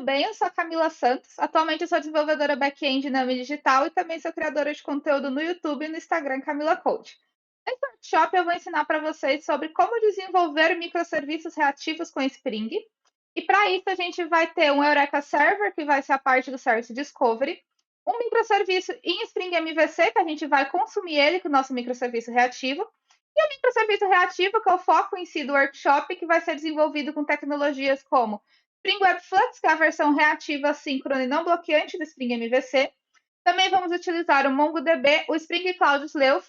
bem? Eu sou a Camila Santos. Atualmente eu sou desenvolvedora back-end na Ami Digital e também sou criadora de conteúdo no YouTube e no Instagram Camila Coach. Nesse workshop eu vou ensinar para vocês sobre como desenvolver microserviços reativos com Spring. E para isso a gente vai ter um Eureka Server, que vai ser a parte do Service Discovery, um microserviço em Spring MVC, que a gente vai consumir ele com o nosso microserviço reativo, e o microserviço reativo, que é o foco em si do workshop, que vai ser desenvolvido com tecnologias como Spring Web Flux, que é a versão reativa, síncrona e não bloqueante do Spring MVC. Também vamos utilizar o MongoDB, o Spring Cloud Sleuth,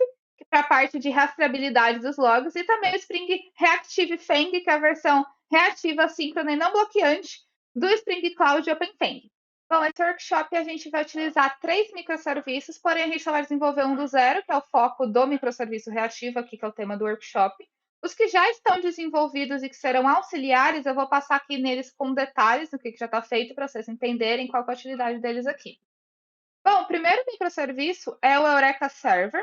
para a parte de rastreabilidade dos logs, e também o Spring Reactive Fang, que é a versão reativa, síncrona e não bloqueante do Spring Cloud OpenFang. Bom, esse workshop a gente vai utilizar 3 microserviços, porém a gente só vai desenvolver um do zero, que é o foco do microserviço reativo aqui, que é o tema do workshop. Os que já estão desenvolvidos e que serão auxiliares, eu vou passar aqui neles com detalhes do que já está feito para vocês entenderem qual é a utilidade deles aqui. Bom, o primeiro microserviço é o Eureka Server.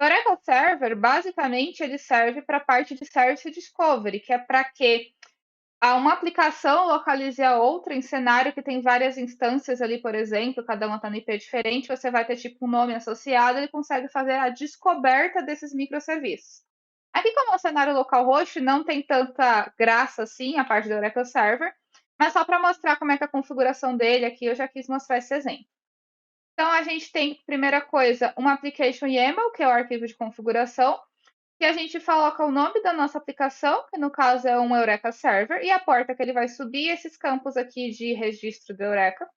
O Eureka Server, basicamente, ele serve para a parte de Service Discovery, que é para que uma aplicação localize a outra em cenário que tem várias instâncias ali, por exemplo, cada uma está no IP diferente, você vai ter tipo um nome associado, ele consegue fazer a descoberta desses microserviços. Aqui, como é um cenário localhost, não tem tanta graça assim a parte do Oracle Server, mas só para mostrar como é que é a configuração dele aqui, eu já quis mostrar esse exemplo. Então, a gente tem, primeira coisa, um application YAML, que é o arquivo de configuração, que a gente coloca o nome da nossa aplicação, que no caso é um Eureka Server, e a porta que ele vai subir, esses campos aqui de registro do Eureka.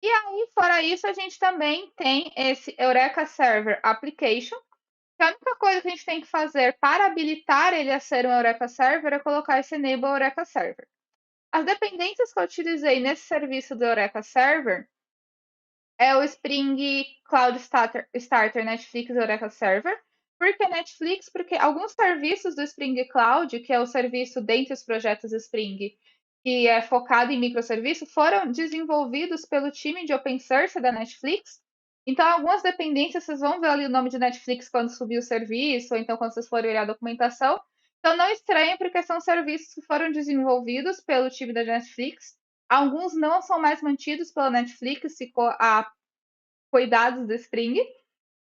E aí, fora isso, a gente também tem esse Eureka Server Application, que a única coisa que a gente tem que fazer para habilitar ele a ser um Eureka Server é colocar esse Enable Eureka Server. As dependências que eu utilizei nesse serviço do Eureka Server é o Spring Cloud Starter Netflix Eureka Server. Por que Netflix? Porque alguns serviços do Spring Cloud, que é o serviço dentre os projetos Spring, que é focado em microserviço, foram desenvolvidos pelo time de open source da Netflix. Então, algumas dependências, vocês vão ver ali o nome de Netflix quando subir o serviço, ou então quando vocês forem olhar a documentação. Então, não estranhem, porque são serviços que foram desenvolvidos pelo time da Netflix. Alguns não são mais mantidos pela Netflix, ficou a cuidados do Spring,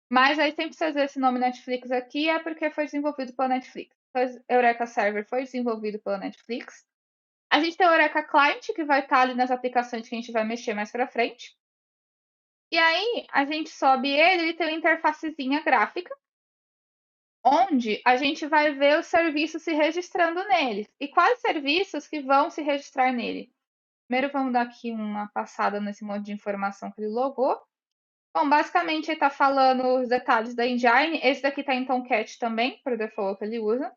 mas aí sempre vocês verem esse nome Netflix aqui é porque foi desenvolvido pela Netflix. Então, Eureka Server foi desenvolvido pela Netflix. A gente tem o Eureka Client, que vai estar ali nas aplicações que a gente vai mexer mais para frente. E aí, a gente sobe ele tem uma interfacezinha gráfica, onde a gente vai ver os serviços se registrando nele. E quais serviços que vão se registrar nele? Primeiro, vamos dar aqui uma passada nesse monte de informação que ele logou. Bom, basicamente ele está falando os detalhes da engine. Esse daqui está em Tomcat também, por default que ele usa.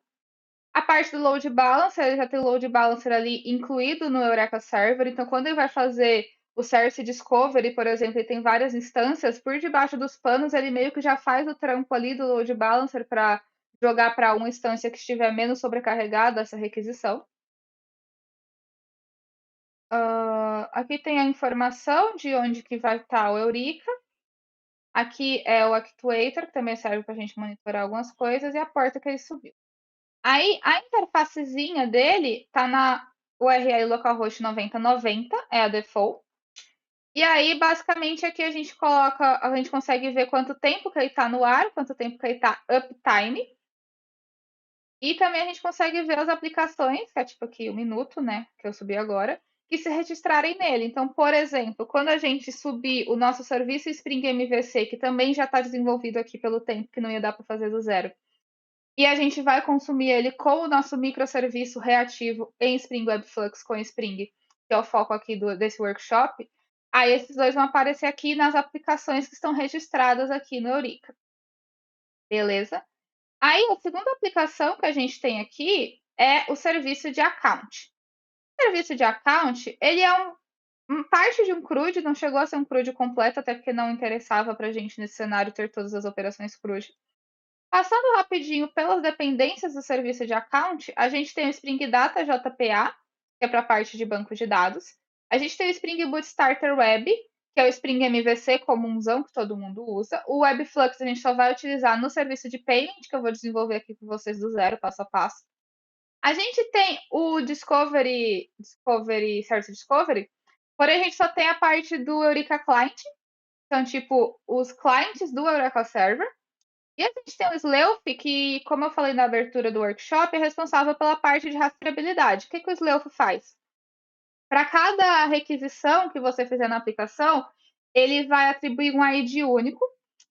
A parte do load balancer, ele já tem o load balancer ali incluído no Eureka Server. Então, quando ele vai fazer o Service Discovery, por exemplo, ele tem várias instâncias, por debaixo dos panos ele meio que já faz o trampo ali do load balancer para jogar para uma instância que estiver menos sobrecarregada essa requisição. Aqui tem a informação de onde que vai estar o Eureka. Aqui é o Actuator, que também serve para a gente monitorar algumas coisas, e a porta que ele subiu. Aí, a interfacezinha dele está na URL localhost 9090, é a default. E aí, basicamente, aqui a gente coloca, a gente consegue ver quanto tempo que ele está no ar, quanto tempo que ele está uptime. E também a gente consegue ver as aplicações, que é tipo aqui o minuto, né, que eu subi agora, que se registrarem nele. Então, por exemplo, quando a gente subir o nosso serviço Spring MVC, que também já está desenvolvido aqui pelo tempo, que não ia dar para fazer do zero, e a gente vai consumir ele com o nosso microserviço reativo em Spring Web Flux com Spring, que é o foco aqui desse workshop, aí esses dois vão aparecer aqui nas aplicações que estão registradas aqui no Eureka. Beleza? Aí, a segunda aplicação que a gente tem aqui é o serviço de account. O serviço de account, ele é parte de um CRUD, não chegou a ser um CRUD completo, até porque não interessava para a gente nesse cenário ter todas as operações CRUD. Passando rapidinho pelas dependências do serviço de account, a gente tem o Spring Data JPA, que é para a parte de banco de dados. A gente tem o Spring Boot Starter Web, que é o Spring MVC comunzão que todo mundo usa. O Webflux a gente só vai utilizar no serviço de payment, que eu vou desenvolver aqui com vocês do zero, passo a passo. A gente tem o Service Discovery, Porém, a gente só tem a parte do Eureka Client, então, tipo, os clientes do Eureka Server. E a gente tem o Sleuth, que, como eu falei na abertura do workshop, é responsável pela parte de rastreabilidade. O que, que o Sleuth faz? Para cada requisição que você fizer na aplicação, ele vai atribuir um ID único.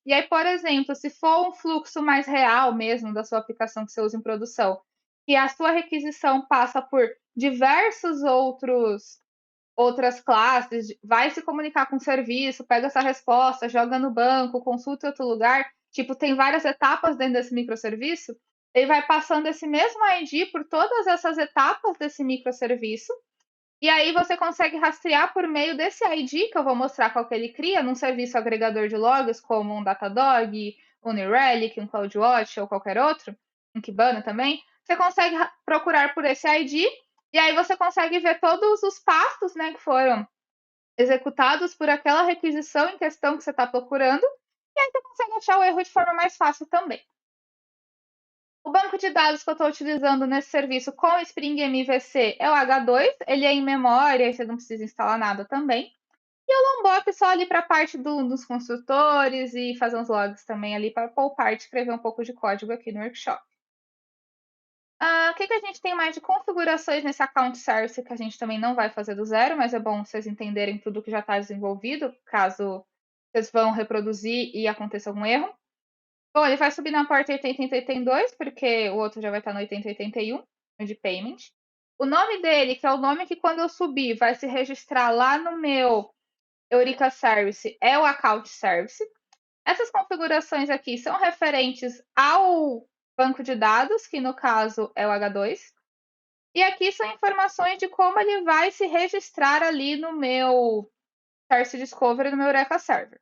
E aí, por exemplo, se for um fluxo mais real mesmo da sua aplicação que você usa em produção, que a sua requisição passa por diversos outras classes, vai se comunicar com o serviço, pega essa resposta, joga no banco, consulta em outro lugar, tipo, tem várias etapas dentro desse microserviço, ele vai passando esse mesmo ID por todas essas etapas desse microserviço, e aí você consegue rastrear por meio desse ID, que eu vou mostrar qual que ele cria, num serviço agregador de logs, como um Datadog, um New Relic, um CloudWatch ou qualquer outro, um Kibana também. Você consegue procurar por esse ID, e aí você consegue ver todos os passos, né, que foram executados por aquela requisição em questão que você está procurando, e aí você consegue achar o erro de forma mais fácil também. O banco de dados que eu estou utilizando nesse serviço com Spring MVC é o H2, ele é em memória, você não precisa instalar nada também. E o Lombok só ali para a parte dos construtores e fazer uns logs também ali para poupar de escrever um pouco de código aqui no workshop. O que a gente tem mais de configurações nesse account service que a gente também não vai fazer do zero, mas é bom vocês entenderem tudo que já está desenvolvido, caso vocês vão reproduzir e aconteça algum erro. Bom, ele vai subir na porta 8082, porque o outro já vai estar no 8081, o de payment. O nome dele, que é o nome que quando eu subir vai se registrar lá no meu Eureka Service, é o Account Service. Essas configurações aqui são referentes ao banco de dados, que no caso é o H2. E aqui são informações de como ele vai se registrar ali no meu Service Discovery, no meu Eureka Server.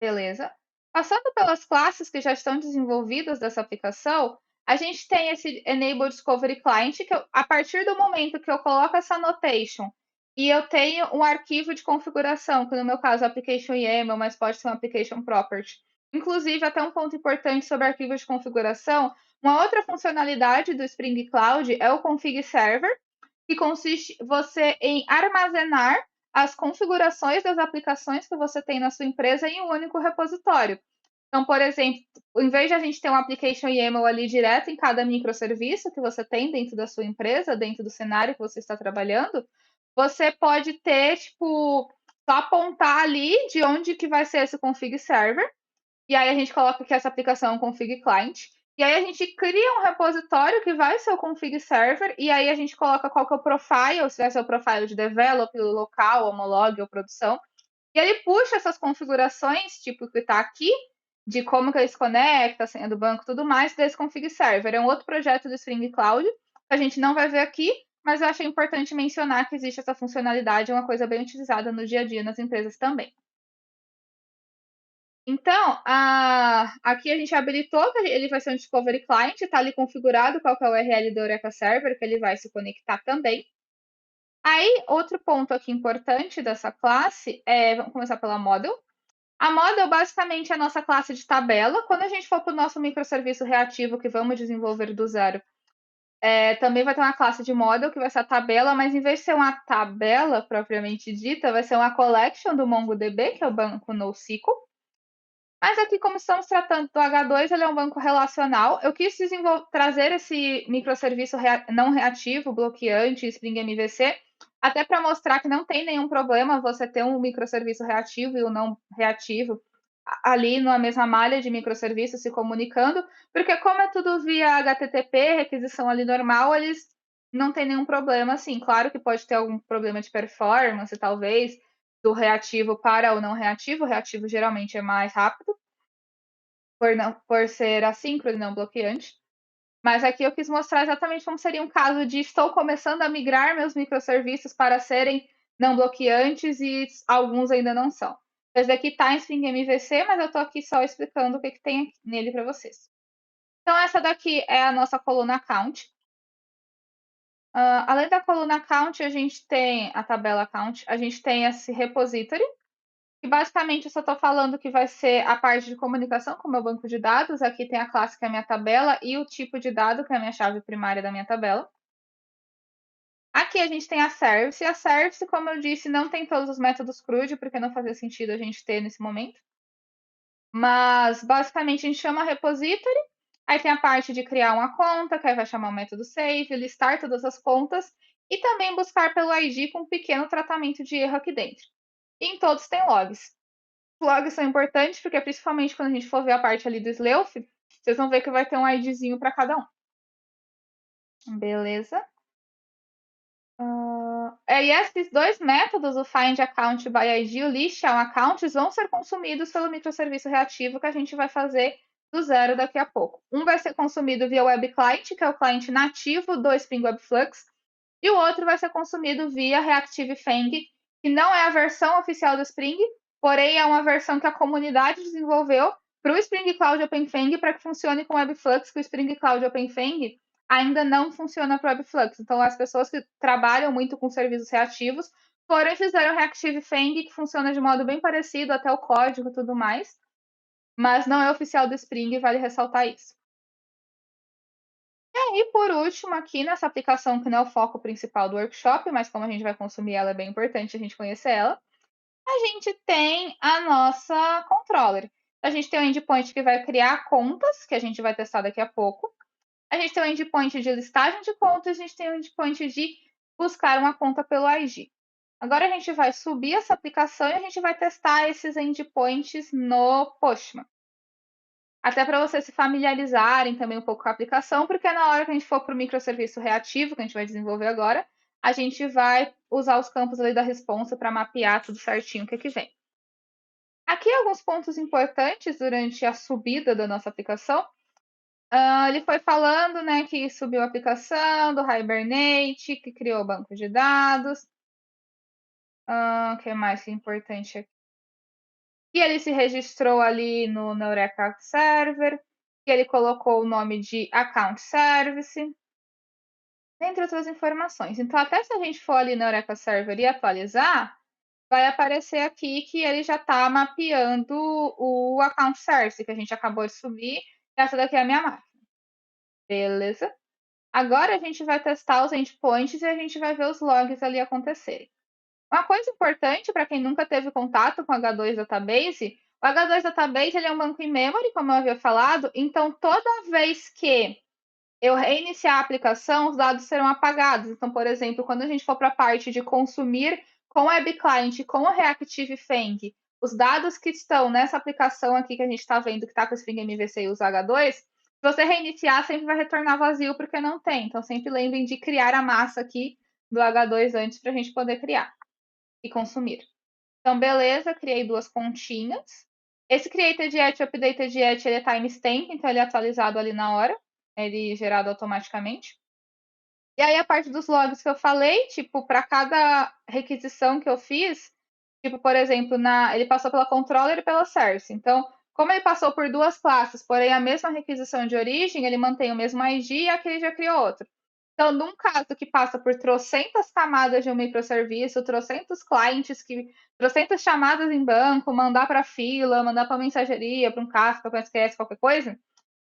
Beleza? Passando pelas classes que já estão desenvolvidas dessa aplicação, a gente tem esse Enable Discovery Client, que a partir do momento que eu coloco essa annotation e eu tenho um arquivo de configuração, que no meu caso é Application YAML, mas pode ser um Application Property. Inclusive, até um ponto importante sobre arquivos de configuração, uma outra funcionalidade do Spring Cloud é o Config Server, que consiste você em armazenar as configurações das aplicações que você tem na sua empresa em um único repositório. Então, por exemplo, em vez de a gente ter um application YAML ali direto em cada microserviço que você tem dentro da sua empresa, dentro do cenário que você está trabalhando, você pode ter, tipo, só apontar ali de onde que vai ser esse config server, e aí a gente coloca que essa aplicação é um config client, e aí a gente cria um repositório que vai ser o config server, e aí a gente coloca qual que é o profile, se vai ser o profile de develop, local, homolog ou produção, e ele puxa essas configurações, tipo que está aqui, de como que ele se conecta, a senha do banco e tudo mais, desse config server. É um outro projeto do Spring Cloud, que a gente não vai ver aqui, mas eu achei importante mencionar que existe essa funcionalidade, é uma coisa bem utilizada no dia a dia nas empresas também. Então, aqui a gente habilitou que ele vai ser um Discovery Client, está ali configurado qual que é o URL do Eureka Server, que ele vai se conectar também. Aí, outro ponto aqui importante dessa classe vamos começar pela Model. A Model basicamente é a nossa classe de tabela. Quando a gente for para o nosso microserviço reativo que vamos desenvolver do zero, também vai ter uma classe de Model que vai ser a tabela, mas em vez de ser uma tabela propriamente dita, vai ser uma collection do MongoDB, que é o banco NoSQL. Mas aqui, como estamos tratando do H2, ele é um banco relacional. Eu quis trazer esse microserviço não reativo, bloqueante, Spring MVC, até para mostrar que não tem nenhum problema você ter um microserviço reativo e o não reativo ali numa mesma malha de microserviços se comunicando, porque como é tudo via HTTP, requisição ali normal, eles não tem nenhum problema, assim. Claro que pode ter algum problema de performance, talvez, do reativo para o não reativo. O reativo geralmente é mais rápido, por ser assíncrono e não bloqueante. Mas aqui eu quis mostrar exatamente como seria um caso de estou começando a migrar meus microserviços para serem não bloqueantes e alguns ainda não são. Esse daqui está em Spring MVC, mas eu estou aqui só explicando o que tem nele para vocês. Então, essa daqui é a nossa coluna count. Além da coluna count, a gente tem a tabela count, a gente tem esse repository, que basicamente eu só estou falando que vai ser a parte de comunicação com o meu banco de dados. Aqui tem a classe que é a minha tabela e o tipo de dado que é a minha chave primária da minha tabela. Aqui Aqui a gente tem a service. A service, como eu disse, não tem todos os métodos CRUD, porque não fazia sentido a gente ter nesse momento. Mas, basicamente, a gente chama repository. Aí tem a parte de criar uma conta, que aí vai chamar o método save, listar todas as contas e também buscar pelo ID com um pequeno tratamento de erro aqui dentro. E em todos tem logs. Os logs são importantes porque, principalmente quando a gente for ver a parte ali do Sleuf, vocês vão ver que vai ter um IDzinho para cada um. Beleza? E esses dois métodos, o find account by ID e o list on accounts, vão ser consumidos pelo microserviço reativo que a gente vai fazer do zero daqui a pouco. Um vai ser consumido via Web Client, que é o cliente nativo do Spring Web Flux, e o outro vai ser consumido via Reactive Fang, que não é a versão oficial do Spring, porém é uma versão que a comunidade desenvolveu para o Spring Cloud OpenFang para que funcione com Webflux, que o Spring Cloud OpenFang ainda não funciona para o Webflux. Então, as pessoas que trabalham muito com serviços reativos foram e fizeram Reactive Fang, que funciona de modo bem parecido, até o código e tudo mais, mas não é oficial do Spring, vale ressaltar isso. E por último, aqui nessa aplicação, que não é o foco principal do workshop, mas como a gente vai consumir ela, é bem importante a gente conhecer ela, a gente tem a nossa controller. A gente tem o endpoint que vai criar contas, que a gente vai testar daqui a pouco. A gente tem o endpoint de listagem de contas, a gente tem o endpoint de buscar uma conta pelo ID. Agora a gente vai subir essa aplicação e a gente vai testar esses endpoints no Postman. Até para vocês se familiarizarem também um pouco com a aplicação, porque na hora que a gente for para o microserviço reativo, que a gente vai desenvolver agora, a gente vai usar os campos ali da responsa para mapear tudo certinho o que, que vem. Aqui alguns pontos importantes durante a subida da nossa aplicação. Ele foi falando, né, que subiu a aplicação do Hibernate, que criou o banco de dados. O que mais que é importante aqui? Que ele se registrou ali no Eureka Server, que ele colocou o nome de Account Service, entre outras informações. Então, até se a gente for ali no Eureka Server e atualizar, vai aparecer aqui que ele já está mapeando o Account Service, que a gente acabou de subir. Essa daqui é a minha máquina. Beleza? Agora a gente vai testar os endpoints e a gente vai ver os logs ali acontecerem. Uma coisa importante para quem nunca teve contato com o H2 Database, o H2 Database ele é um banco in memory, como eu havia falado, então toda vez que eu reiniciar a aplicação, os dados serão apagados. Então, por exemplo, quando a gente for para a parte de consumir com o Web Client, com o Reactive Fang, os dados que estão nessa aplicação aqui que a gente está vendo que está com o Spring MVC e o H2, se você reiniciar, sempre vai retornar vazio porque não tem. Então, sempre lembrem de criar a massa aqui do H2 antes para a gente poder criar e consumir. Então, beleza, criei duas pontinhas. Esse created yet e updated yet, ele é timestamp, então ele é atualizado ali na hora, ele é gerado automaticamente. E aí a parte dos logs que eu falei, tipo, para cada requisição que eu fiz, tipo, por exemplo, ele passou pela controller e pela source. Então, como ele passou por duas classes, porém a mesma requisição de origem, ele mantém o mesmo ID e aqui ele já criou outro. Então, num caso que passa por trocentas camadas de um microserviço, trocentos clientes, trocentas chamadas em banco, mandar para fila, mandar para mensageria, para um Kafka, para um SQS, qualquer coisa,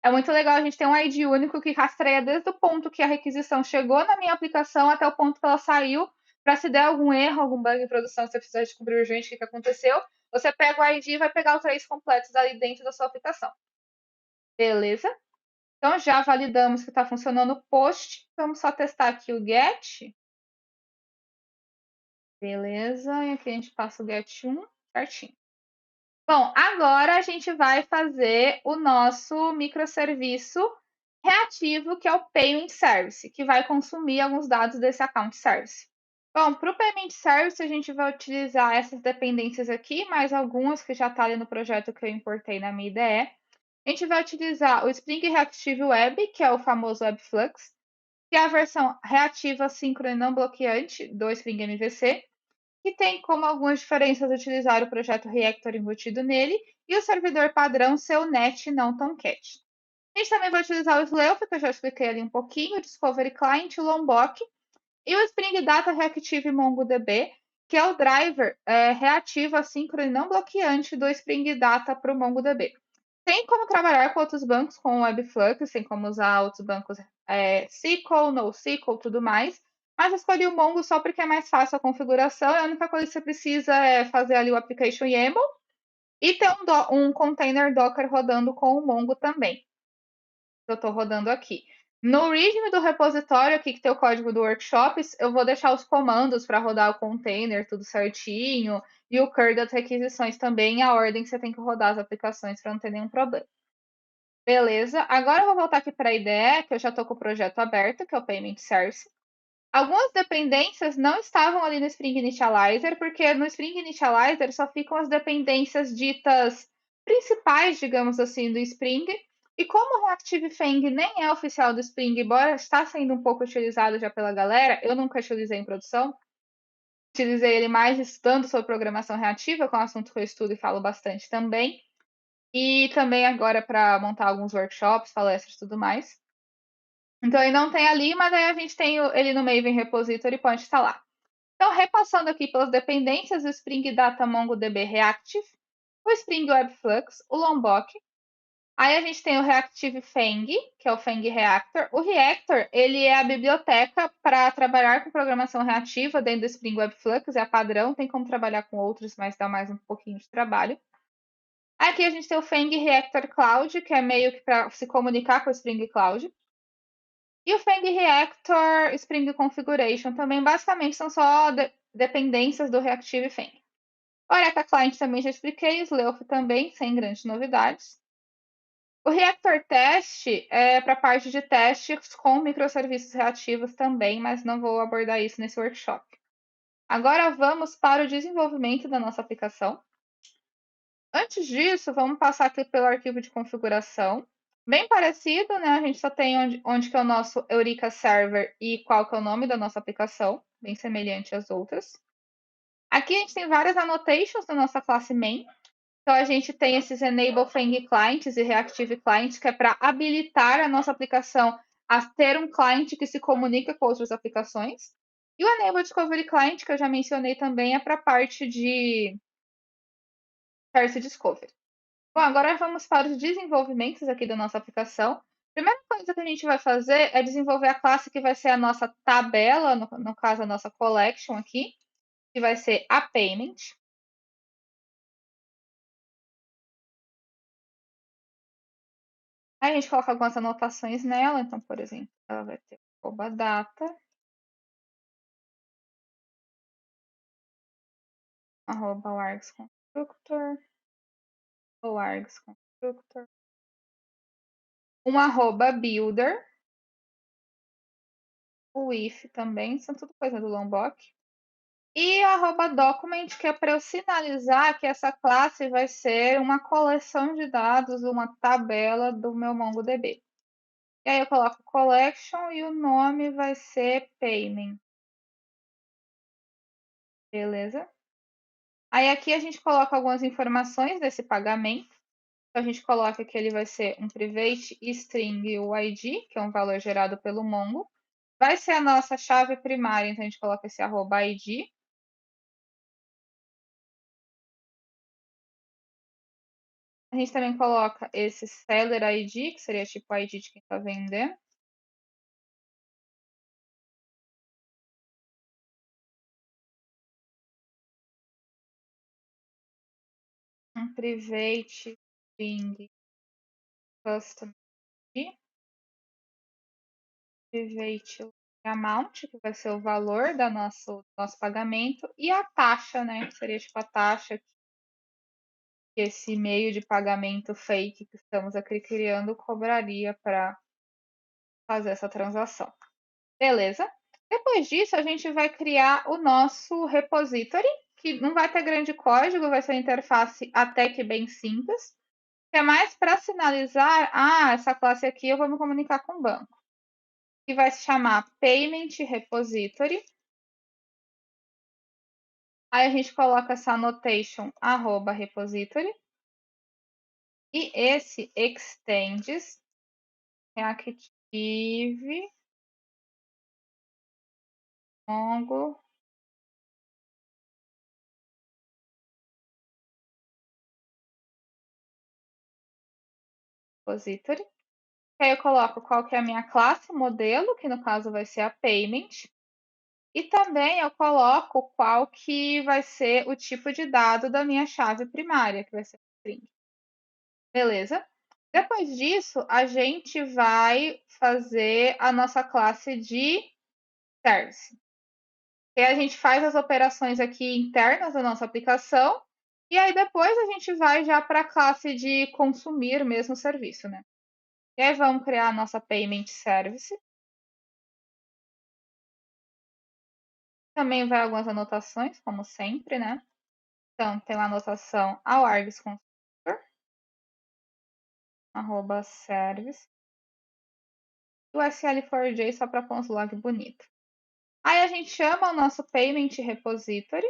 é muito legal a gente ter um ID único que rastreia desde o ponto que a requisição chegou na minha aplicação até o ponto que ela saiu, para se der algum erro, algum bug em produção, se você precisar descobrir urgente o que aconteceu, você pega o ID e vai pegar os traces completos ali dentro da sua aplicação. Beleza? Então, já validamos que está funcionando o post. Vamos só testar aqui o get. Beleza. E aqui a gente passa o get 1 certinho. Bom, agora a gente vai fazer o nosso microserviço reativo, que é o Payment Service, que vai consumir alguns dados desse Account Service. Bom, para o Payment Service, a gente vai utilizar essas dependências aqui, mais algumas que já estão ali no projeto que eu importei na minha IDE. A gente vai utilizar o Spring Reactive Web, que é o famoso WebFlux, que é a versão reativa, síncrona e não bloqueante do Spring MVC, que tem como algumas diferenças utilizar o projeto Reactor embutido nele e o servidor padrão ser o Net não Tomcat. A gente também vai utilizar o Sleuf, que eu já expliquei ali um pouquinho, o Discovery Client, o Lombok e o Spring Data Reactive MongoDB, que é o driver reativo, assíncrono e não bloqueante do Spring Data para o MongoDB. Tem como trabalhar com outros bancos, com o Webflux, tem como usar outros bancos SQL, NoSQL, tudo mais, Mas eu escolhi o Mongo só porque é mais fácil a configuração, e a única coisa que você precisa é fazer ali o application YAML e ter um container Docker rodando com o Mongo também. Eu estou rodando aqui. No README do repositório, aqui que tem o código do Workshops, eu vou deixar os comandos para rodar o container, tudo certinho, e o curl das requisições também, a ordem que você tem que rodar as aplicações para não ter nenhum problema. Beleza, agora eu vou voltar aqui para a IDE, que eu já estou com o projeto aberto, que é o Payment Source. Algumas dependências não estavam ali no Spring Initializer, porque no Spring Initializer só ficam as dependências ditas principais, digamos assim, do Spring. E como o Reactive Fang nem é oficial do Spring, embora está sendo um pouco utilizado já pela galera, eu nunca utilizei em produção. Utilizei ele mais estudando sobre programação reativa, que é um assunto que eu estudo e falo bastante também. E também agora para montar alguns workshops, palestras e tudo mais. Então ele não tem ali, mas aí a gente tem ele no Maven Repository e pode instalar. Então, repassando aqui pelas dependências, o Spring Data MongoDB Reactive, o Spring Webflux, o Lombok. Aí a gente tem o Reactive Fang, que é o Fang Reactor. O Reactor, ele é a biblioteca para trabalhar com programação reativa dentro do Spring Webflux, é a padrão, tem como trabalhar com outros, mas dá mais um pouquinho de trabalho. Aqui a gente tem o Fang Reactor Cloud, que é meio que para se comunicar com o Spring Cloud. E o Fang Reactor Spring Configuration também, basicamente, são só dependências do Reactive Fang. O Eureka Client também já expliquei, o Sleuf também, sem grandes novidades. O Reactor Test é para a parte de testes com microserviços reativos também, mas não vou abordar isso nesse workshop. Agora vamos para o desenvolvimento da nossa aplicação. Antes disso, vamos passar aqui pelo arquivo de configuração. Bem parecido, né? A gente só tem onde que é o nosso Eureka Server e qual que é o nome da nossa aplicação, bem semelhante às outras. Aqui a gente tem várias annotations da nossa classe main. Então a gente tem esses Enable Fang Clients e Reactive Clients, que é para habilitar a nossa aplicação a ter um cliente que se comunica com outras aplicações. E o Enable Discovery Client, que eu já mencionei também, é para a parte de Service Discovery. Bom, agora vamos para os desenvolvimentos aqui da nossa aplicação. A primeira coisa que a gente vai fazer é desenvolver a classe que vai ser a nossa tabela, no caso a nossa collection aqui, que vai ser a payment. Aí a gente coloca algumas anotações nela, então, por exemplo, ela vai ter @data, @args constructor, ou args constructor, @builder, o if também, são tudo coisa do Lombok. E @document, que é para eu sinalizar que essa classe vai ser uma coleção de dados, uma tabela do meu MongoDB. E aí eu coloco collection e o nome vai ser payment. Beleza? Aí aqui a gente coloca algumas informações desse pagamento. Então, a gente coloca que ele vai ser um private string UID, que é um valor gerado pelo Mongo. Vai ser a nossa chave primária, então a gente coloca esse @id. A gente também coloca esse seller ID, que seria tipo o ID de quem está vendendo. Um private string custom ID. Private amount, que vai ser o valor do nosso pagamento. E a taxa, né, que seria tipo a taxa que esse meio de pagamento fake que estamos aqui criando cobraria para fazer essa transação. Beleza? Depois disso, a gente vai criar o nosso repository, que não vai ter grande código, vai ser uma interface até que bem simples, que é mais para sinalizar, essa classe aqui eu vou me comunicar com o banco, que vai se chamar Payment Repository. Aí a gente coloca essa annotation @repository e esse extends reactive mongo repository. Aí eu coloco qual que é a minha classe modelo, que no caso vai ser a payment. E também eu coloco qual que vai ser o tipo de dado da minha chave primária, que vai ser string. Beleza? Depois disso, a gente vai fazer a nossa classe de service. E a gente faz as operações aqui internas da nossa aplicação, e aí depois a gente vai já para a classe de consumir mesmo o serviço, né? E aí vamos criar a nossa payment service. Também vai algumas anotações, como sempre, né? Então, tem uma anotação ao args constructor, arroba service, e o SL4J só para pôr uns log bonito. Aí a gente chama o nosso payment repository.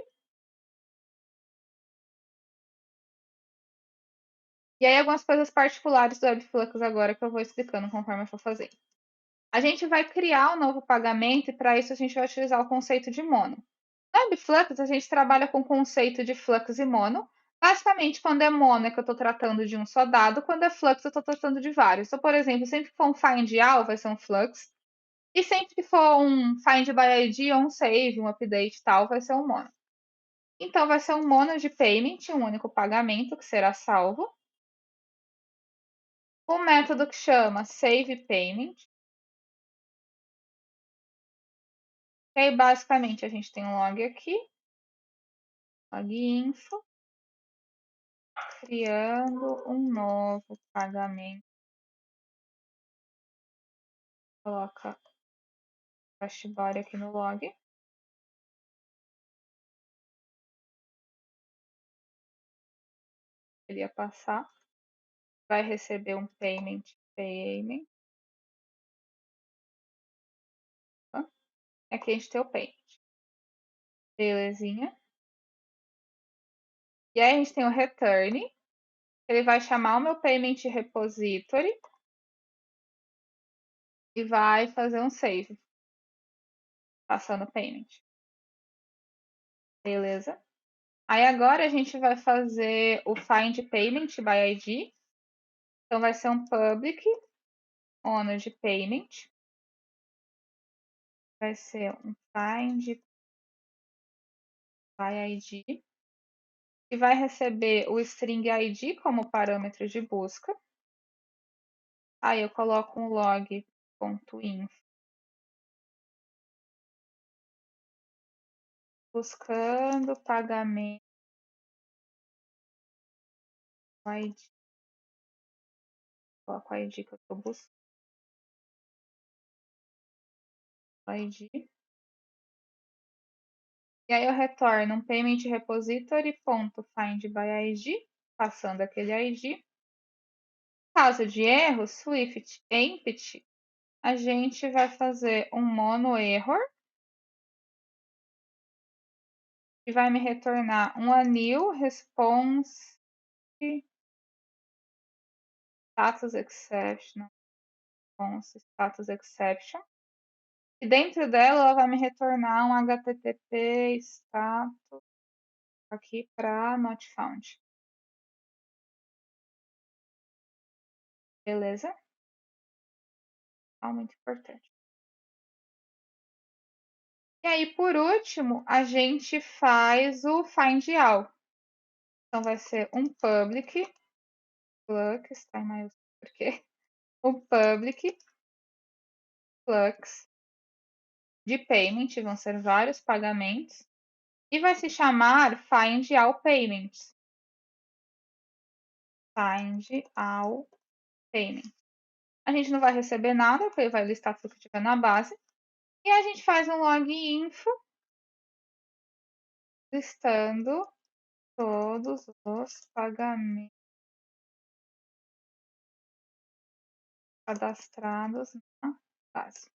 E aí algumas coisas particulares do Webflux agora que eu vou explicando conforme eu for fazendo. A gente vai criar um novo pagamento e para isso a gente vai utilizar o conceito de mono. No Webflux a gente trabalha com o conceito de flux e mono. Basicamente, quando é mono é que eu estou tratando de um só dado, quando é flux eu estou tratando de vários. Então, por exemplo, sempre que for um find all vai ser um flux, e sempre que for um find by ID ou um save, um update e tal, vai ser um mono. Então, vai ser um mono de payment, um único pagamento que será salvo. O método que chama SavePayment. E aí, basicamente, a gente tem um log aqui, log info, criando um novo pagamento. Coloca o dashboard aqui no log. Ele ia passar. Vai receber um payment. Aqui a gente tem o payment. Belezinha. E aí a gente tem o return. Ele vai chamar o meu payment repository e vai fazer um save, passando o payment. Beleza? Aí agora a gente vai fazer o find payment by ID. Então vai ser um public owner de payment. Vai ser um find by ID. E vai receber o string ID como parâmetro de busca. Aí eu coloco um log.info buscando pagamento ID. Coloco o ID que eu estou buscando. ID. E aí eu retorno um payment repository.findById, passando aquele ID. Caso de erro, Swift empty, a gente vai fazer um mono error que vai me retornar um new response status exception, status exception. E dentro dela ela vai me retornar um HTTP status aqui para not found. Beleza? Muito importante. E aí, por último, a gente faz o find all. Então, vai ser um public, flux, está em maiúsculo porque um public flux de payment, vão ser vários pagamentos, e vai se chamar find all payments. Find all payments. A gente não vai receber nada, porque ele vai listar tudo que tiver na base. E a gente faz um log info listando todos os pagamentos cadastrados na base.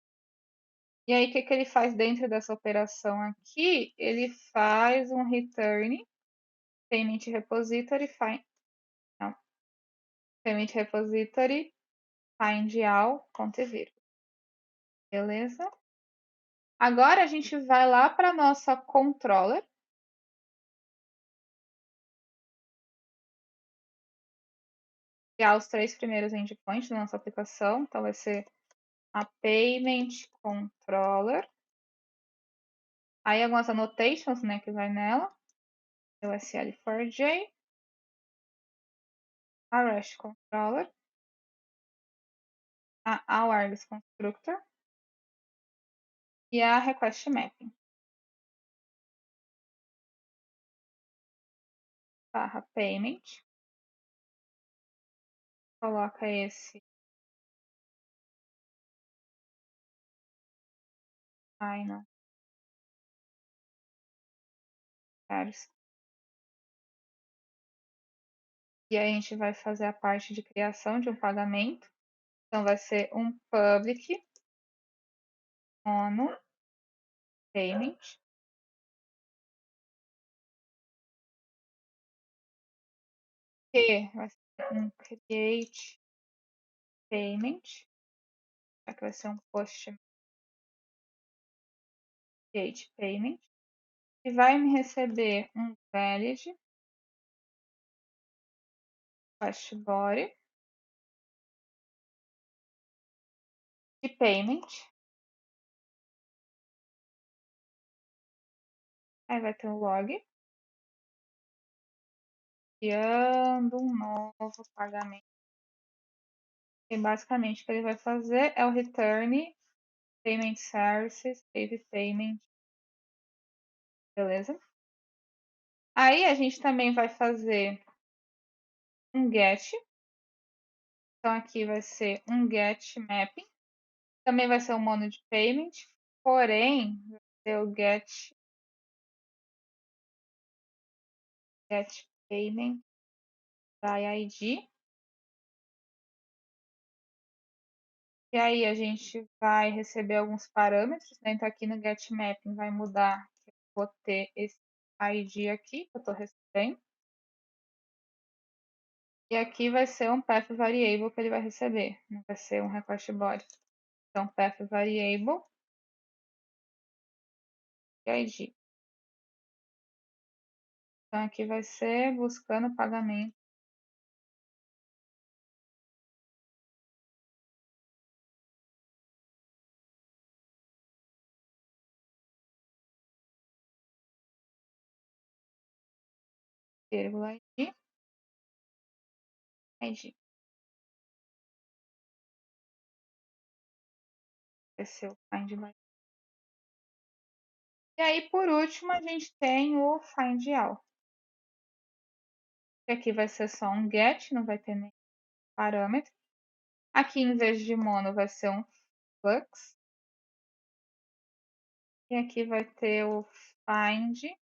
E aí, o que ele faz dentro dessa operação aqui? Ele faz um return payment repository find, não, payment repository find all ponto e vírgula. Beleza? Agora a gente vai lá para nossa controller. Criar os 3 primeiros endpoints da nossa aplicação. Então vai ser a payment controller Aí algumas annotations, né, que vai nela. O SL4J, a REST controller, a wireless constructor e a request mapping. Barra payment. Coloca esse final e aí a gente vai fazer a parte de criação de um pagamento. Então vai ser um public mono payment que vai ser um create payment, já que vai ser um post create payment, e vai me receber um valid dashboard de payment. Aí vai ter um log criando um novo pagamento. E basicamente o que ele vai fazer é o return payment services, save payment, beleza? Aí a gente também vai fazer um get. Então aqui vai ser um get mapping. Também vai ser um mono de payment, porém vai ser o get payment by ID. E aí a gente vai receber alguns parâmetros, né? Então aqui no get mapping vai mudar, eu vou ter esse ID aqui que eu estou recebendo. E aqui vai ser um path variable que ele vai receber, não vai ser um request body. Então path variable e ID. Então aqui vai ser buscando pagamento. Vírgula ID. ID. Vai ser o find by. E aí, por último, a gente tem o find all. Que aqui vai ser só um get, não vai ter nem parâmetro. Aqui, em vez de mono, vai ser um flux. E aqui vai ter o find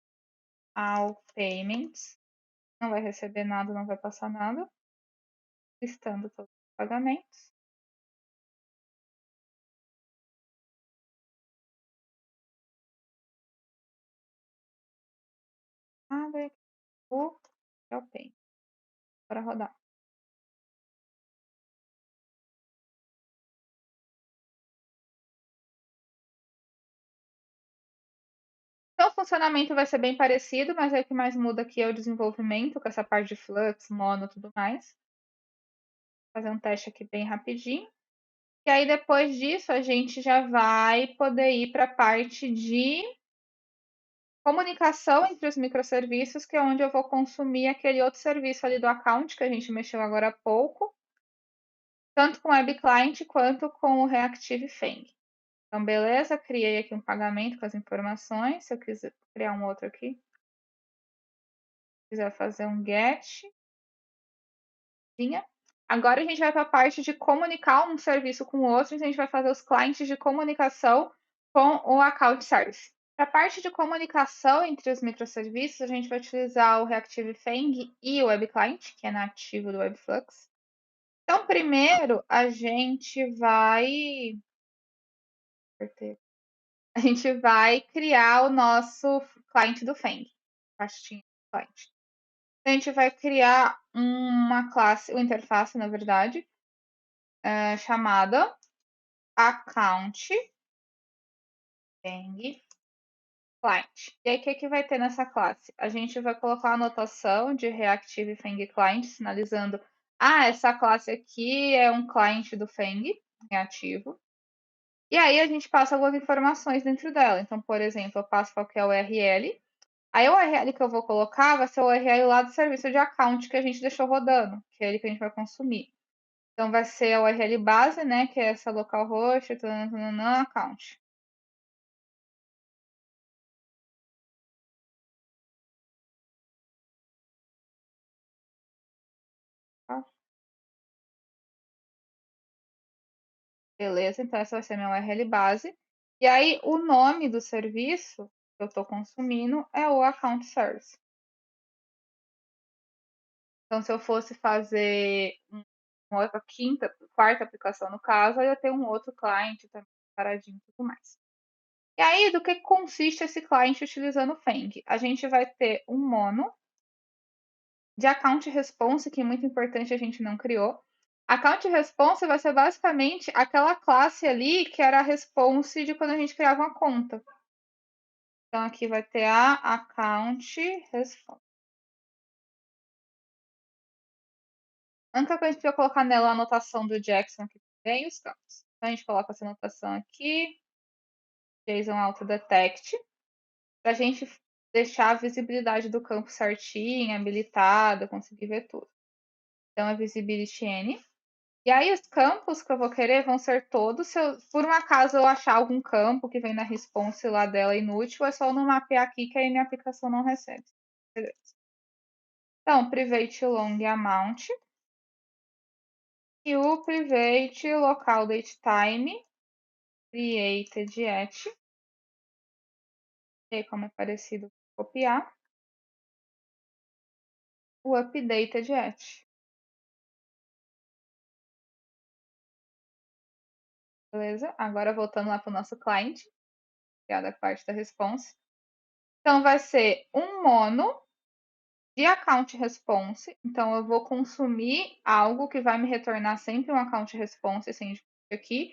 all payments. Não vai receber nada, não vai passar nada. Listando todos os pagamentos. Nada. O é o payment. Para rodar. Então, o funcionamento vai ser bem parecido, mas aí o que mais muda aqui é o desenvolvimento, com essa parte de flux, mono e tudo mais. Vou fazer um teste aqui bem rapidinho. E aí, depois disso, a gente já vai poder ir para a parte de comunicação entre os microserviços, que é onde eu vou consumir aquele outro serviço ali do account que a gente mexeu agora há pouco, tanto com o Web Client quanto com o Reactive Fang. Então, beleza, criei aqui um pagamento com as informações. Se eu quiser criar um outro aqui, quiser fazer um get, agora a gente vai para a parte de comunicar um serviço com o outro, e a gente vai fazer os clientes de comunicação com o Account Service. Para a parte de comunicação entre os microserviços, a gente vai utilizar o Reactive Fang e o Web Client, que é nativo do Webflux. Então, primeiro, a gente vai criar o nosso cliente do Fang, pastinha do cliente. A gente vai criar uma classe, uma interface, na verdade, chamada account Fang Client. E aí, o que vai ter nessa classe? A gente vai colocar a anotação de Reactive Fang Client, sinalizando: essa classe aqui é um cliente do Fang, reativo. E aí a gente passa algumas informações dentro dela. Então, por exemplo, eu passo qual que é o URL. Aí o URL que eu vou colocar vai ser o URL lá do serviço de account que a gente deixou rodando, que é ele que a gente vai consumir. Então vai ser a URL base, né, que é essa localhost, tananã, account. Tá? Beleza, então essa vai ser a minha URL base. E aí o nome do serviço que eu estou consumindo é o account service. Então se eu fosse fazer uma outra quarta aplicação no caso, aí eu tenho um outro cliente também paradinho e tudo mais. E aí, do que consiste esse cliente utilizando o Feng? A gente vai ter um mono de account response, que é muito importante, a gente não criou. Account response vai ser basicamente aquela classe ali que era a response de quando a gente criava uma conta. Então aqui vai ter a account response. A única coisa que precisa colocar nela é a anotação do Jackson que tem os campos. Então a gente coloca essa anotação aqui, JSON Auto Detect, para a gente deixar a visibilidade do campo certinha, habilitada, conseguir ver tudo. Então é visibility N. E aí os campos que eu vou querer vão ser todos. Se eu, por um acaso eu achar algum campo que vem na response lá dela inútil, é só eu não mapear aqui que aí minha aplicação não recebe. Beleza. Então, private long amount e o private local date time created at. E aí, como é parecido, copiar o updated at. Beleza? Agora voltando lá para o nosso cliente, criada a parte da response. Então vai ser um mono de account response. Então eu vou consumir algo que vai me retornar sempre um account response, assim, aqui.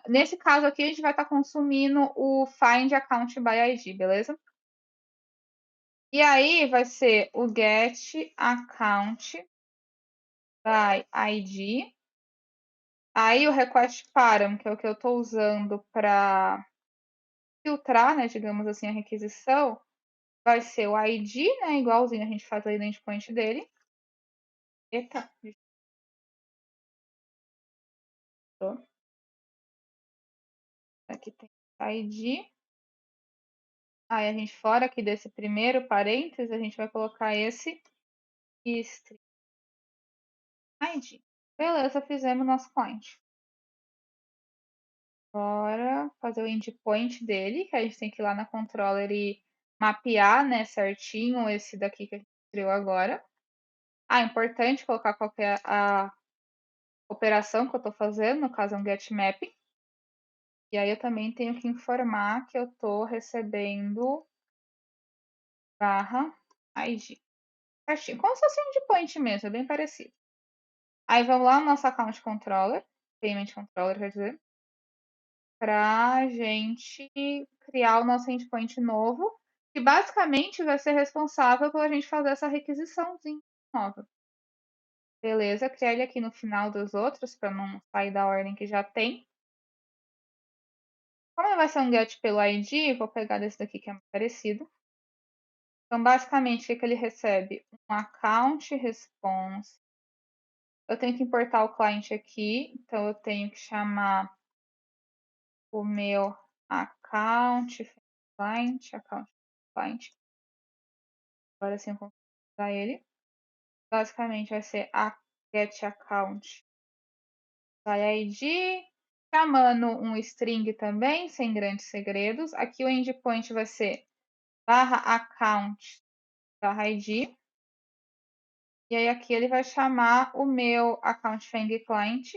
Nesse caso aqui, a gente vai estar consumindo o find account by ID, beleza? E aí vai ser o get account by ID. Aí o request param, que é o que eu estou usando para filtrar, né, digamos assim, a requisição, vai ser o ID, né, igualzinho a gente faz ali no endpoint dele. Eita, aqui tem ID. Aí a gente, fora aqui desse primeiro parênteses, a gente vai colocar esse string ID. Beleza, fizemos nosso client. Agora, fazer o endpoint dele, que a gente tem que ir lá na controller e mapear, né, certinho esse daqui que a gente criou agora. Ah, importante colocar qual que é a operação que eu estou fazendo, no caso é um get mapping. E aí eu também tenho que informar que eu estou recebendo barra ID. Certinho, como se fosse um endpoint mesmo, é bem parecido. Aí vamos lá no nosso account controller, payment controller, quer dizer, para a gente criar o nosso endpoint novo, que basicamente vai ser responsável pela gente fazer essa requisiçãozinha nova. Beleza, criar ele aqui no final dos outros, para não sair da ordem que já tem. Como vai ser um get pelo ID, vou pegar desse daqui que é mais parecido. Então, basicamente, o que ele recebe? Um account response. Eu tenho que importar o cliente aqui, então eu tenho que chamar o meu account client. Agora sim eu consigo usar ele. Basicamente vai ser a get account by ID, chamando um string também, sem grandes segredos. Aqui o endpoint vai ser barra account barra ID. E aí aqui ele vai chamar o meu account client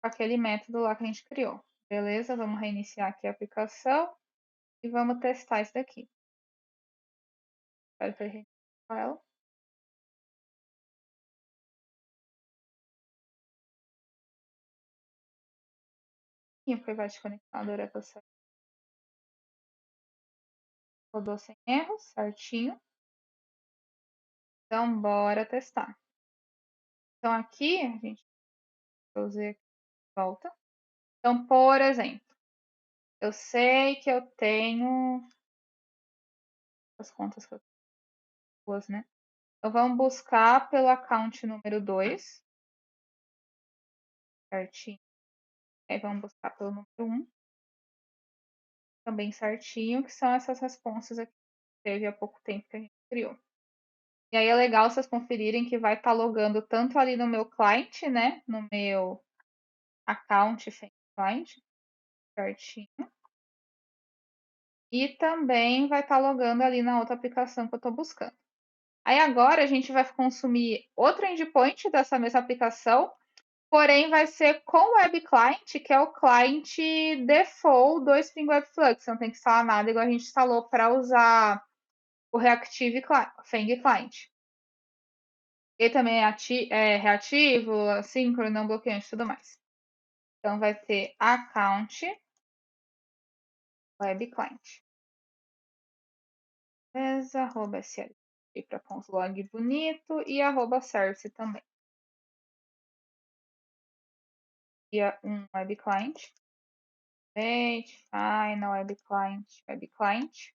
com aquele método lá que a gente criou. Beleza? Vamos reiniciar aqui a aplicação e vamos testar isso daqui. Espero que ele reiniciar ela. E o private conectador é para rodou sem erros, certinho. Então, bora testar. Então, aqui, a gente, vou usar aqui de volta. Então, por exemplo, eu sei que eu tenho as contas que eu tenho, duas, né? Então, vamos buscar pelo account número 2, certinho. Aí vamos buscar pelo número 1, também certinho, que são essas respostas aqui que teve há pouco tempo que a gente criou. E aí é legal vocês conferirem que vai estar logando tanto ali no meu client, né? No meu account client, certinho. E também vai estar logando ali na outra aplicação que eu estou buscando. Aí agora a gente vai consumir outro endpoint dessa mesma aplicação, porém vai ser com o Web Client, que é o client default do Spring Web Flux. Não tem que instalar nada, igual a gente instalou para usar o Reactive Fang Client. Ele também é reativo, assíncrono, não bloqueante e tudo mais. Então vai ter account Web Client. Beleza, arroba SL para conslog bonito e arroba service também. E um Web Client. Final Web Client, Web Client.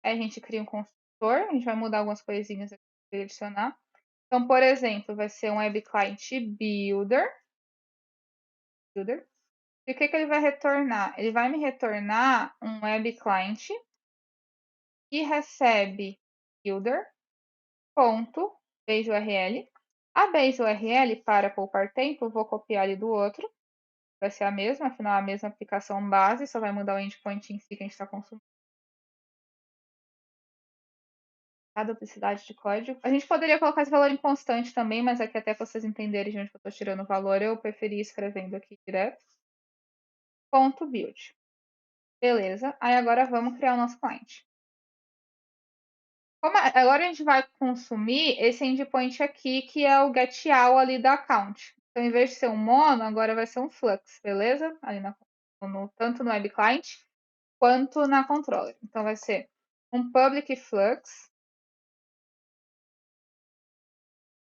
Aí a gente cria um construtor, a gente vai mudar algumas coisinhas aqui para adicionar. Então, por exemplo, vai ser um Web Client Builder. E o que ele vai retornar? Ele vai me retornar um Web Client que recebe builder.base URL. A base URL, para poupar tempo, eu vou copiar ali do outro. Vai ser a mesma, afinal, a mesma aplicação base, só vai mudar o endpoint em si que a gente está consumindo. A duplicidade de código. A gente poderia colocar esse valor em constante também, mas aqui até para vocês entenderem de onde eu estou tirando o valor, eu preferi escrevendo aqui direto. Ponto build. Beleza. Aí agora vamos criar o nosso cliente. Agora a gente vai consumir esse endpoint aqui, que é o getAll ali da account. Então, em vez de ser um mono, agora vai ser um flux, beleza? Ali tanto no web client quanto na controller. Então, vai ser um public flux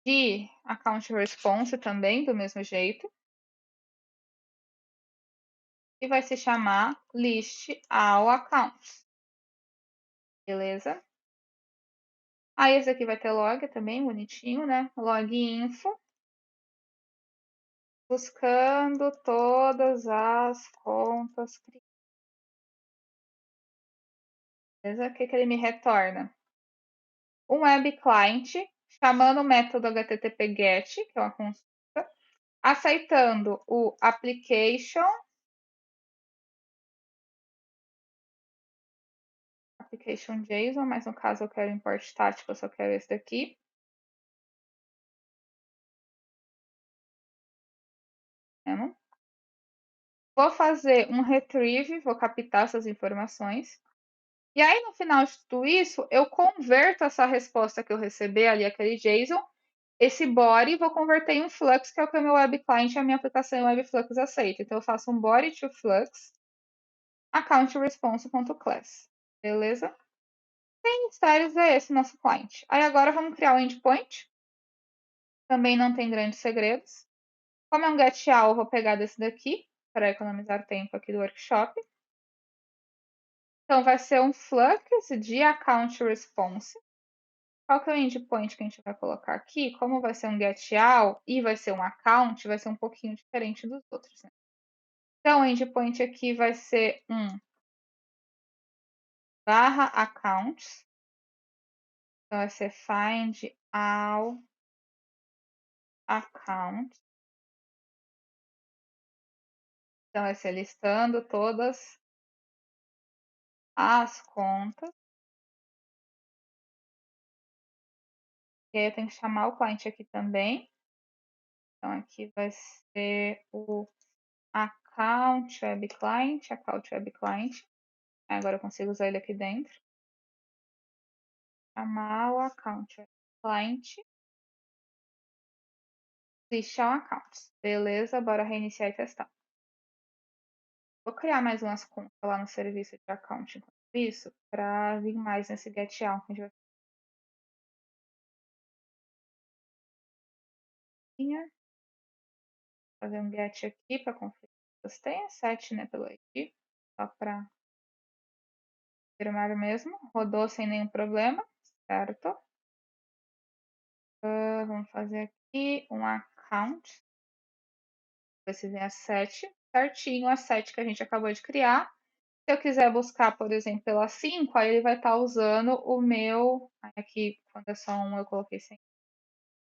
de account response também, do mesmo jeito. E vai se chamar list all accounts. Beleza? Aí esse aqui vai ter log também, bonitinho, né? Log info. Buscando todas as contas criadas. Beleza? O que ele me retorna? Um web client chamando o método HTTP-GET, que é uma consulta, aceitando o application JSON, mas no caso eu quero import static, eu só quero esse daqui. Vou fazer um retrieve, vou captar essas informações. E aí, no final de tudo isso, eu converto essa resposta que eu receber ali, aquele JSON, esse body, vou converter em um flux, que é o que o meu web client e a minha aplicação web flux aceita. Então, eu faço um body to flux account response.class. Beleza? Sem mistérios, é esse nosso client. Aí agora vamos criar o endpoint. Também não tem grandes segredos. Como é um getAll, eu vou pegar desse daqui, para economizar tempo aqui do workshop. Então, vai ser um flux de account response. Qual que é o endpoint que a gente vai colocar aqui? Como vai ser um getAll e vai ser um account, vai ser um pouquinho diferente dos outros, né? Então, o endpoint aqui vai ser um /accounts. Então, vai ser find all accounts. Então, vai ser listando todas as contas. E aí eu tenho que chamar o cliente aqui também. Então, aqui vai ser o account web client. Agora eu consigo usar ele aqui dentro. Chamar o account web client. List all accounts. Beleza, bora reiniciar e testar. Vou criar mais umas contas lá no serviço de account enquanto isso, para vir mais nesse getAll que a gente vai fazer um get aqui para conferir Você tem 7, né, pelo ID, só para confirmar mesmo. Rodou sem nenhum problema, certo? Vamos fazer aqui um account. Ver se vem a 7, certinho a 7 que a gente acabou de criar. Se eu quiser buscar, por exemplo, pela 5, aí ele vai estar usando o meu. Aqui, quando é só um, eu coloquei sem.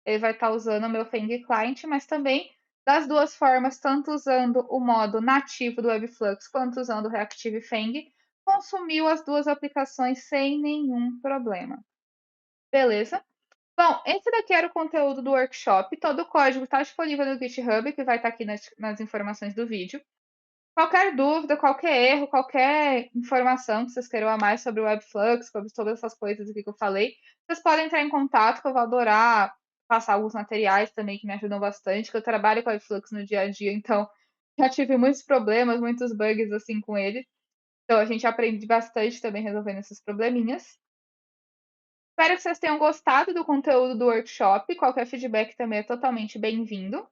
Ele vai estar usando o meu Feng Client, mas também das duas formas, tanto usando o modo nativo do Webflux quanto usando o Reactive Feng, consumiu as duas aplicações sem nenhum problema. Beleza? Bom, esse daqui era o conteúdo do workshop. Todo o código está disponível no GitHub, que vai estar aqui nas informações do vídeo. Qualquer dúvida, qualquer erro, qualquer informação que vocês queiram a mais sobre o Webflux, sobre todas essas coisas aqui que eu falei, vocês podem entrar em contato, que eu vou adorar passar alguns materiais também que me ajudam bastante, que eu trabalho com o Webflux no dia a dia, então já tive muitos problemas, muitos bugs assim com ele. Então a gente aprende bastante também resolvendo esses probleminhas. Espero que vocês tenham gostado do conteúdo do workshop. Qualquer feedback também é totalmente bem-vindo.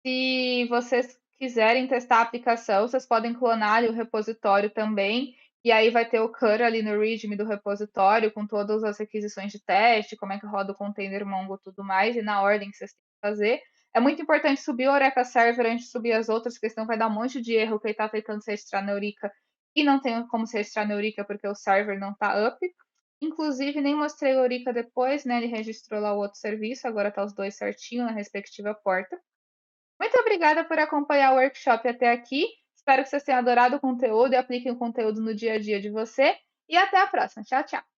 Se vocês quiserem testar a aplicação, vocês podem clonar ali o repositório também. E aí vai ter o CUR ali no README do repositório, com todas as requisições de teste, como é que roda o container Mongo e tudo mais, e na ordem que vocês têm que fazer. É muito importante subir o Eureka Server antes de subir as outras, porque senão vai dar um monte de erro que ele está tentando se registrar na Eureka e não tem como se registrar na Eureka porque o server não está up. Inclusive, nem mostrei o Eureka depois, né? Ele registrou lá o outro serviço, agora tá os dois certinho na respectiva porta. Muito obrigada por acompanhar o workshop até aqui. Espero que vocês tenham adorado o conteúdo e apliquem o conteúdo no dia a dia de você. E até a próxima. Tchau, tchau.